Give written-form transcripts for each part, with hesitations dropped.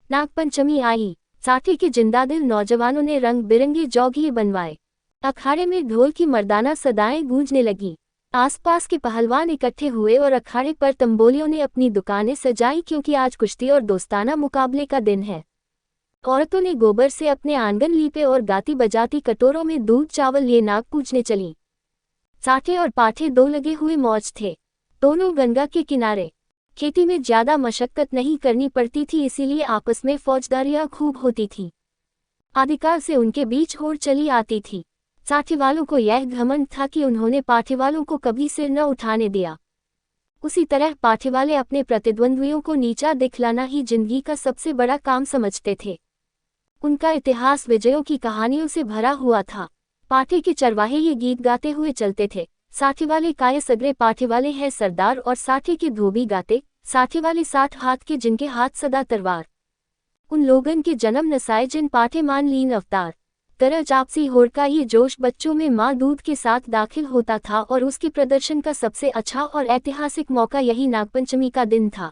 नागपंचमी आई। साठी के जिंदादिल नौजवानों ने रंग बिरंगे जोगिए बनवाए। अखाड़े में ढोल की मर्दाना सदाएं गूंजने लगी। आसपास के पहलवान इकट्ठे हुए और अखाड़े पर तंबोलियों ने अपनी दुकानें सजाई, क्योंकि आज कुश्ती और दोस्ताना मुकाबले का दिन है। औरतों ने गोबर से अपने आंगन लीपे और गाती बजाती कटोरों में दूध चावल लिए नाग पूजने चली। साठे और पाठे दो लगे हुए मौज थे, दोनों गंगा के किनारे। खेती में ज्यादा मशक्कत नहीं करनी पड़ती थी, इसीलिए आपस में फौजदारियां खूब होती थी। आदिकाल से उनके बीच होड़ चली आती थी। साठे वालों को यह घमंड था कि उन्होंने पाठे वालों को कभी सिर न उठाने दिया। उसी तरह पाठे वाले अपने प्रतिद्वंद्वियों को नीचा दिखलाना ही जिंदगी का सबसे बड़ा काम समझते थे। उनका इतिहास विजयों की कहानियों से भरा हुआ था। पाठे के चरवाहे ये गीत गाते हुए चलते थे, साठे वाले काये सगरे पाठे वाले हैं सरदार, और साठे के धोबी गाते, साठे वाले 60 हाथ के जिनके हाथ सदा तलवार। उन लोगन के जन्म नसाए जिन पाठे मान लीन अवतार। तरज आपसी होड़ का ये जोश बच्चों में माँ दूध के साथ दाखिल होता था, और उसके प्रदर्शन का सबसे अच्छा और ऐतिहासिक मौका यही नागपंचमी का दिन था।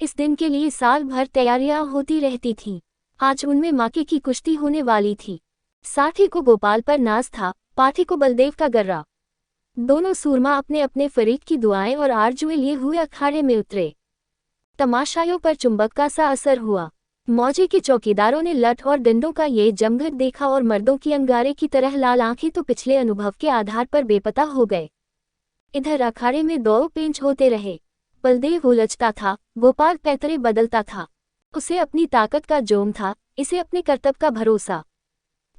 इस दिन के लिए साल भर तैयारियां होती रहती थीं। आज उनमें माके की कुश्ती होने वाली थी। साठे को गोपाल पर नाज था, पाठे को बलदेव का गर्रा। दोनों सूरमा अपने अपने फरीक की दुआएं और आरजुएं लिए हुए अखाड़े में उतरे। तमाशाइयों पर चुंबक का सा असर हुआ। मौजे के चौकीदारों ने लठ और डंडों का ये जमघट देखा, और मर्दों की अंगारे की तरह लाल आंखें तो पिछले अनुभव के आधार पर बेपता हो गए। इधर अखाड़े में दो पेंच होते रहे। बलदेव उलझता था, गोपाल पैतरे बदलता था। उसे अपनी ताकत का जोम था, इसे अपने कर्तव्य का भरोसा।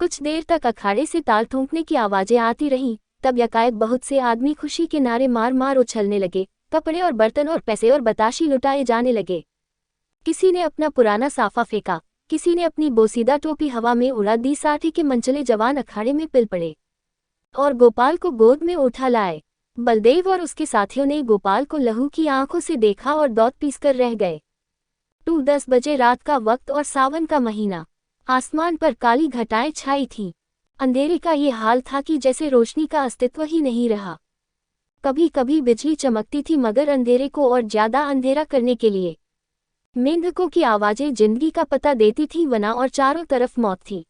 कुछ देर तक अखाड़े से ताल ठोंकने की आवाजें आती रहीं, तब यकायक बहुत से आदमी खुशी के नारे मार मार उछलने लगे। कपड़े और बर्तन और पैसे और बताशी लुटाए जाने लगे। किसी ने अपना पुराना साफा फेंका, किसी ने अपनी बोसीदा टोपी हवा में उड़ा दी। साठे के मनचले जवान अखाड़े में पिल पड़े और गोपाल को गोद में उठा लाए। बलदेव और उसके साथियों ने गोपाल को लहू की आंखों से देखा और दौड़ पीसकर रह गए। 10 बजे रात का वक्त और सावन का महीना। आसमान पर काली घटाएं छाई थीं। अंधेरे का ये हाल था कि जैसे रोशनी का अस्तित्व ही नहीं रहा। कभी कभी बिजली चमकती थी, मगर अंधेरे को और ज्यादा अंधेरा करने के लिए। मेंढकों की आवाजें जिंदगी का पता देती थी, वना और चारों तरफ मौत थी।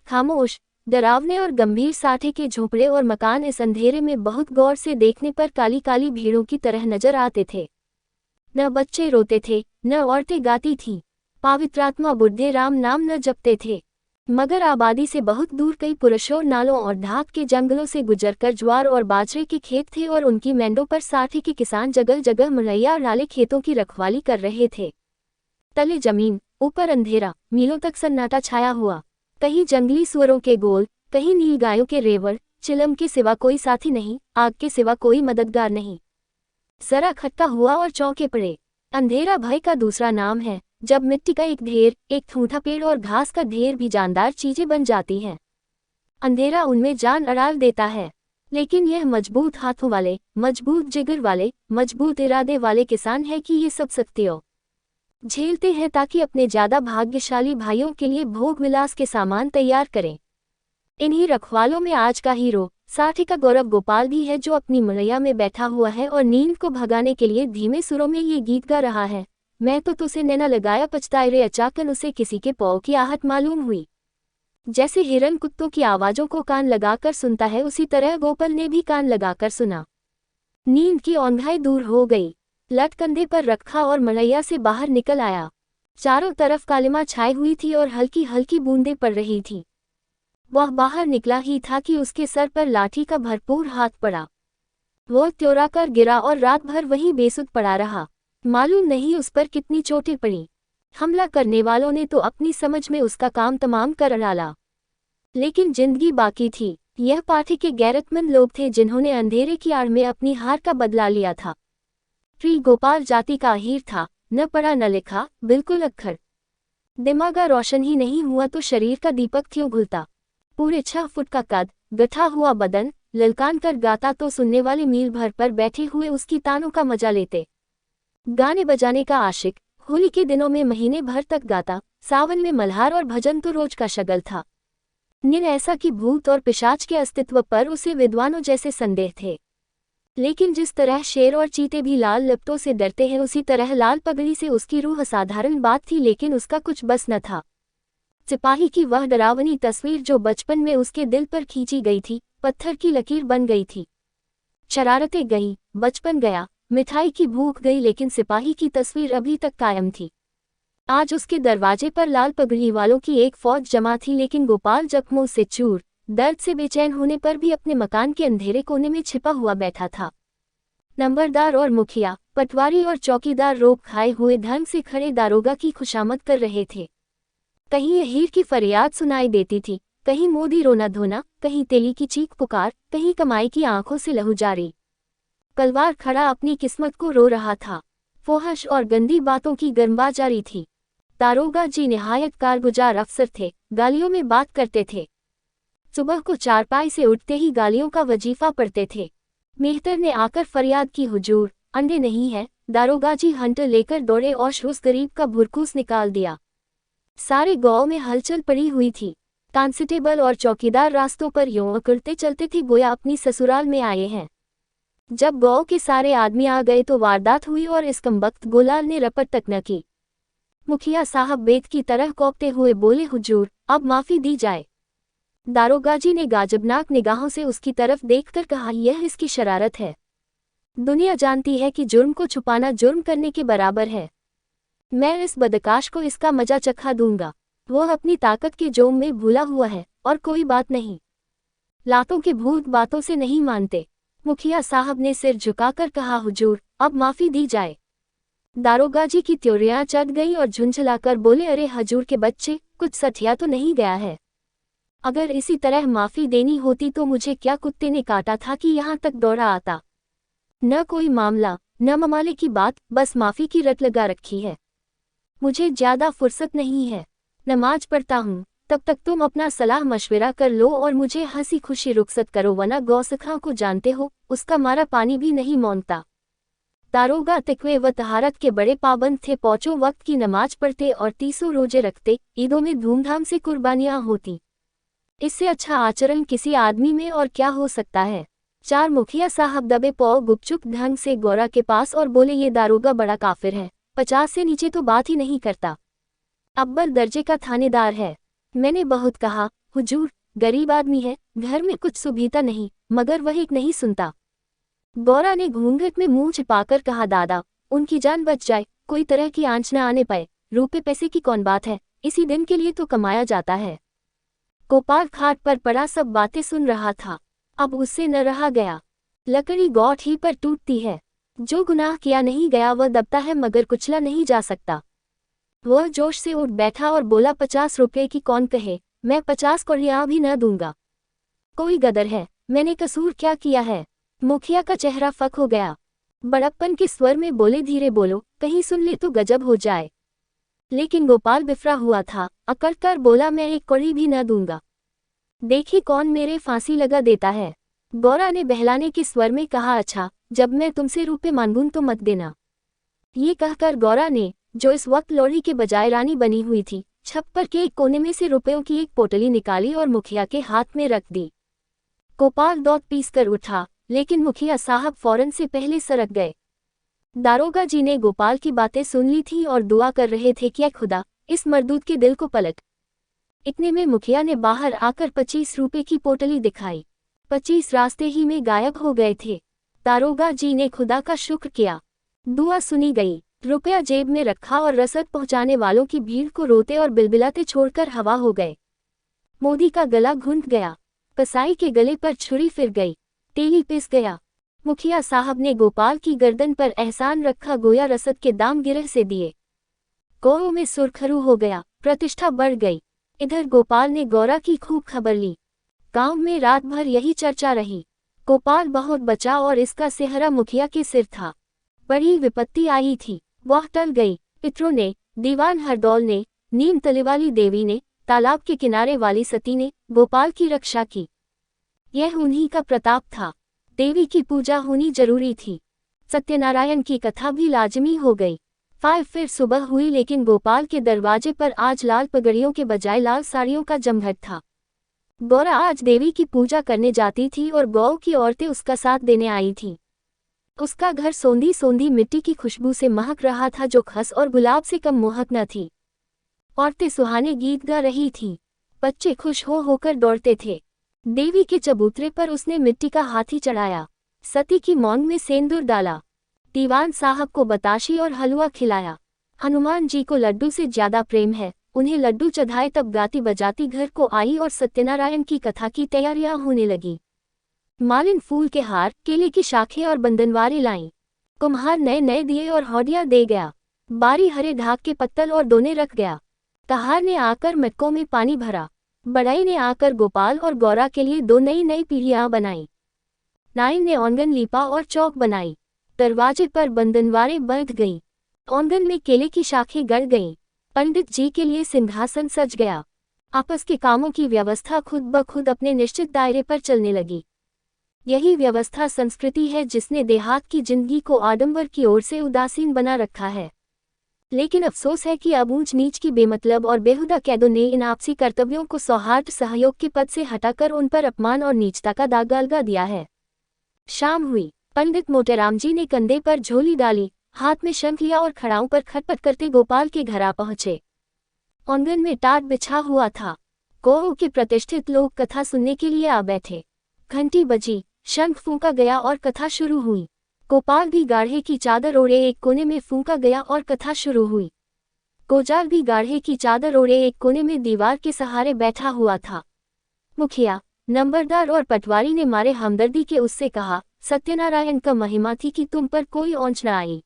खामोश, डरावने और गंभीर साठे के झोंपड़े और मकान इस अंधेरे में बहुत गौर से देखने पर काली काली भीड़ों की तरह नजर आते थे। न बच्चे रोते थे, न औरतें गाती थीं, पवित्रात्मा बुढ़े राम नाम न जपते थे। मगर आबादी से बहुत दूर कई पुरुषों नालों और ढाक के जंगलों से गुजरकर ज्वार और बाजरे के खेत थे, और उनकी मेंढों पर साठे के किसान जगह जगह मरैया डाले खेतों की रखवाली कर रहे थे। तले जमीन, ऊपर अंधेरा, मीलों तक सन्नाटा छाया हुआ। कहीं जंगली सुअरों के गोल, कहीं नील गायों के रेवड़। चिलम के सिवा कोई साथी नहीं, आग के सिवा कोई मददगार नहीं। जरा खट्टा हुआ और चौंके पड़े। अंधेरा भय का दूसरा नाम है। जब मिट्टी का एक ढेर, एक ठूंठा पेड़ और घास का ढेर भी जानदार चीजें बन जाती हैं, अंधेरा उनमें जान अड़ाल देता है। लेकिन यह मजबूत हाथों वाले, मजबूत जिगर वाले, मजबूत इरादे वाले किसान है कि ये सब सख्तियों झेलते हैं, ताकि अपने ज्यादा भाग्यशाली भाइयों के लिए भोग विलास के सामान तैयार करें। इन्हीं रखवालों में आज का हीरो, साठे का गौरव गोपाल भी है, जो अपनी मरैया में बैठा हुआ है और नींद को भगाने के लिए धीमे सुरों में ये गीत गा रहा है। मैं तो तुसे नैना लगाया पछताए रे। अचाकन उसे किसी के पौ की आहट मालूम हुई। जैसे हिरन कुत्तों की आवाजों को कान लगाकर सुनता है, उसी तरह गोपाल ने भी कान लगाकर सुना। नींद की औंधाई दूर हो गई। लट कंधे पर रखा और मरैया से बाहर निकल आया। चारों तरफ कालिमा छाई हुई थी और हल्की हल्की बूंदें पड़ रही थीं। वह बाहर निकला ही था कि उसके सर पर लाठी का भरपूर हाथ पड़ा। वो त्योरा कर गिरा और रात भर वहीं बेसुध पड़ा रहा। मालूम नहीं उस पर कितनी चोटें पड़ी। हमला करने वालों ने तो अपनी समझ में उसका काम तमाम कर डाला, लेकिन जिंदगी बाकी थी। यह पाठे के गैरतमंद लोग थे, जिन्होंने अंधेरे की आड़ में अपनी हार का बदला लिया था। श्री गोपाल जाति का अहीर था, न पढ़ा न लिखा, बिल्कुल अक्खर। दिमागा रोशन ही नहीं हुआ तो शरीर का दीपक क्यों घुलता। पूरे 6 फुट का कद, गठा हुआ बदन, ललकान कर गाता तो सुनने वाले मील भर पर बैठे हुए उसकी तानों का मजा लेते। गाने बजाने का आशिक, होली के दिनों में महीने भर तक गाता, सावन में मल्हार और भजन तो रोज का शगल था। निर ऐसा कि भूत और पिशाच के अस्तित्व पर उसे विद्वानों जैसे संदेह थे। लेकिन जिस तरह शेर और चीते भी लाल लिपटों से डरते हैं, उसी तरह लाल पगड़ी से उसकी रूह असाधारण बात थी, लेकिन उसका कुछ बस न था। सिपाही की वह डरावनी तस्वीर जो बचपन में उसके दिल पर खींची गई थी, पत्थर की लकीर बन गई थी। शरारतें गई, बचपन गया, मिठाई की भूख गई, लेकिन सिपाही की तस्वीर अभी तक कायम थी। आज उसके दरवाजे पर लाल पगड़ी वालों की एक फौज जमा थी, लेकिन गोपाल जख्मों से चूर, दर्द से बेचैन होने पर भी अपने मकान के अंधेरे कोने में छिपा हुआ बैठा था। नंबरदार और मुखिया, पटवारी और चौकीदार रोब खाए हुए ढंग से खड़े दारोगा की खुशामद कर रहे थे। कहीं हीर की फरियाद सुनाई देती थी, कहीं मोदी रोना धोना, कहीं तेली की चीख पुकार, कहीं कमाई की आंखों से लहू जारी। कलवार खड़ा अपनी किस्मत को रो रहा था। फोहश और गंदी बातों की गर्मबाजारी थी। दारोगा जी निहायत कारगुजार अफसर थे, गालियों में बात करते थे। सुबह को चारपाई से उठते ही गालियों का वजीफा पढ़ते थे। मेहतर ने आकर फरियाद की, हुजूर, अंडे नहीं है। दारोगा जी हंटर लेकर दौड़े और उस गरीब का भुरकूस निकाल दिया। सारे गांव में हलचल पड़ी हुई थी। कांस्टेबल और चौकीदार रास्तों पर यूं अकड़ते चलते थे गोया अपनी ससुराल में आए हैं। जब गांव के सारे आदमी आ गए तो वारदात हुई और इस कमबख्त गोलाल ने रपट तक न की। मुखिया साहब बेत की तरह कौपते हुए बोले, हुजूर, अब माफी दी जाए। दारोगा जी ने गाजबनाक निगाहों से उसकी तरफ देखकर कहा, यह इसकी शरारत है। दुनिया जानती है कि जुर्म को छुपाना जुर्म करने के बराबर है। मैं इस बदकाश को इसका मजा चखा दूंगा। वह अपनी ताकत के जोम में भूला हुआ है, और कोई बात नहीं। लातों के भूत बातों से नहीं मानते। मुखिया साहब ने सिर झुकाकर कहा, हुजूर, अब माफी दी जाए। दारोगा जी की त्योरियां चढ़ गई और झुंझलाकर बोले, अरे हजूर के बच्चे, कुछ सठिया तो नहीं गया है? अगर इसी तरह माफी देनी होती तो मुझे क्या कुत्ते ने काटा था कि यहाँ तक दौड़ा आता। न कोई मामला, न ममाले की बात, बस माफी की रट लगा रखी है। मुझे ज्यादा फुर्सत नहीं है, नमाज पढ़ता हूँ। तब तक तुम अपना सलाह मशवरा कर लो और मुझे हंसी खुशी रुखसत करो, वरना गौसखा को जानते हो, उसका मारा पानी भी नहीं मौनता। दारोगा तकवे व तहारत के बड़े पाबंद थे। पांचों वक्त की नमाज पढ़ते और 30 रोजे रखते। ईदों में धूमधाम से कुर्बानियां होती। इससे अच्छा आचरण किसी आदमी में और क्या हो सकता है। चार मुखिया साहब दबे पांव गुपचुप ढंग से गौरा के पास और बोले, ये दारोगा बड़ा काफिर है, 50 से नीचे तो बात ही नहीं करता, अव्वल दर्जे का थानेदार है। मैंने बहुत कहा, हुजूर, गरीब आदमी है, घर में कुछ सुविधा नहीं, मगर वह एक नहीं सुनता। गौरा ने घूंघट में मुंह छिपाकर कहा, दादा, उनकी जान बच जाए, कोई तरह की आंच न आने पाए। रुपए पैसे की कौन बात है, इसी दिन के लिए तो कमाया जाता है। गोपाल खाट पर पड़ा सब बातें सुन रहा था। अब उससे न रहा गया। लकड़ी गौठ ही पर टूटती है। जो गुनाह किया नहीं गया वह दबता है, मगर कुचला नहीं जा सकता। वह जोश से उठ बैठा और बोला, 50 रुपये की कौन कहे, मैं 50 कौड़ियां भी न दूंगा। कोई गदर है, मैंने कसूर क्या किया है? मुखिया का चेहरा फक हो गया। बड़प्पन के स्वर में बोले, धीरे बोलो, कहीं सुन ले तो गजब हो जाए। लेकिन गोपाल बिफरा हुआ था, अकड़ कर बोला, मैं एक कौड़ी भी न दूंगा। देखी कौन मेरे फांसी लगा देता है। गौरा ने बहलाने के स्वर में कहा, अच्छा, जब मैं तुमसे रुपए मांगूं तो मत देना। ये कहकर गौरा ने, जो इस वक्त लोरी के बजाय रानी बनी हुई थी, छप्पर के एक कोने में से रुपयों की एक पोटली निकाली और मुखिया के हाथ में रख दी। गोपाल दौड़ पीस कर उठा, लेकिन मुखिया साहब फौरन से पहले सरक गए। दारोगा जी ने गोपाल की बातें सुन ली थी और दुआ कर रहे थे कि खुदा, इस मरदूद के दिल को पलट। इतने में मुखिया ने बाहर आकर 25 रुपए की पोटली दिखाई। 25 रास्ते ही में गायब हो गए थे। दारोगा जी ने खुदा का शुक्र किया। दुआ सुनी गई। रुपया जेब में रखा और रसद पहुंचाने वालों की भीड़ को रोते और बिलबिलाते छोड़कर हवा हो गए। मोदी का गला घुंट गया। कसाई के गले पर छुरी फिर गई। तेली पिस गया। मुखिया साहब ने गोपाल की गर्दन पर एहसान रखा, गोया रसद के दाम गिरह से दिए। गाँव में सुरखरू हो गया, प्रतिष्ठा बढ़ गई। इधर गोपाल ने गौरा की खूब खबर ली। गांव में रात भर यही चर्चा रही। गोपाल बहुत बचा और इसका सेहरा मुखिया के सिर था। बड़ी विपत्ति आई थी, वह टल गई। पितरों ने, दीवान हरदौल ने, नीम तले वाली देवी ने, तालाब के किनारे वाली सती ने गोपाल की रक्षा की। यह उन्हीं का प्रताप था। देवी की पूजा होनी जरूरी थी। सत्यनारायण की कथा भी लाजमी हो गई। फिर सुबह हुई, लेकिन गोपाल के दरवाजे पर आज लाल पगड़ियों के बजाय लाल साड़ियों का जमघट था। गौरा आज देवी की पूजा करने जाती थी और गाँव की औरतें उसका साथ देने आई थीं। उसका घर सोंधी सोंधी मिट्टी की खुशबू से महक रहा था, जो खस और गुलाब से कम मोहक न थी। औरतें सुहाने गीत गा रही थीं। बच्चे खुश हो होकर दौड़ते थे। देवी के चबूतरे पर उसने मिट्टी का हाथी चढ़ाया, सती की मौन में सेंदूर डाला, दीवान साहब को बताशी और हलवा खिलाया। हनुमान जी को लड्डू से ज्यादा प्रेम है, उन्हें लड्डू चढ़ाए तब गाती बजाती घर को आई और सत्यनारायण की कथा की तैयारियां होने लगी। मालिन फूल के हार, केले की शाखें और बंधनवारे लाईं। कुम्हार नए नए दिए और हौडियां दे गया। बारी हरे ढाक के पत्तल और दोने रख गया। कहार ने आकर मटकों में पानी भरा। बढ़ई ने आकर गोपाल और गौरा के लिए 2 नई नई पीढ़ियां बनाई। नाइन ने आंगन लीपा और चौक बनाई। दरवाजे पर बंधनवारें बंध गईं। आंगन में केले की शाखें गड़ गईं। पंडित जी के लिए सिंहासन सज गया। आपस के कामों की व्यवस्था खुद ब खुद अपने निश्चित दायरे पर चलने लगी। यही व्यवस्था संस्कृति है जिसने देहात की जिंदगी को आडंबर की ओर से उदासीन बना रखा है। लेकिन अफसोस है कि अब ऊंच नीच की बेमतलब और बेहुदा कैदों ने इन आपसी कर्तव्यों को सौहार्द सहयोग के पद से हटाकर उन पर अपमान और नीचता का दाग लगा दिया है। शाम हुई। पंडित मोटेराम जी ने कंधे पर झोली डाली, हाथ में शंख लिया और खड़ाओं पर खटपट करते गोपाल के घर आ पहुंचे। आंगन में टाट बिछा हुआ था। कोह के प्रतिष्ठित लोग कथा सुनने के लिए आ बैठे। घंटी बजी, शंख फूंका गया और कथा शुरू हुई। गोपाल भी गाढ़े की चादर ओढ़े एक कोने में फूंका गया और कथा शुरू हुई। गोजाल भी गाढ़े की चादर ओढ़े एक कोने में दीवार के सहारे बैठा हुआ था। मुखिया, नंबरदार और पटवारी ने मारे हमदर्दी के उससे कहा, सत्यनारायण का महिमा थी कि तुम पर कोई ओंच न आई।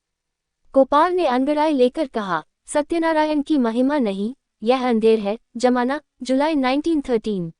गोपाल ने अंगड़ाई लेकर कहा, सत्यनारायण की महिमा नहीं, यह अंधेर है। जमाना जुलाई 1913।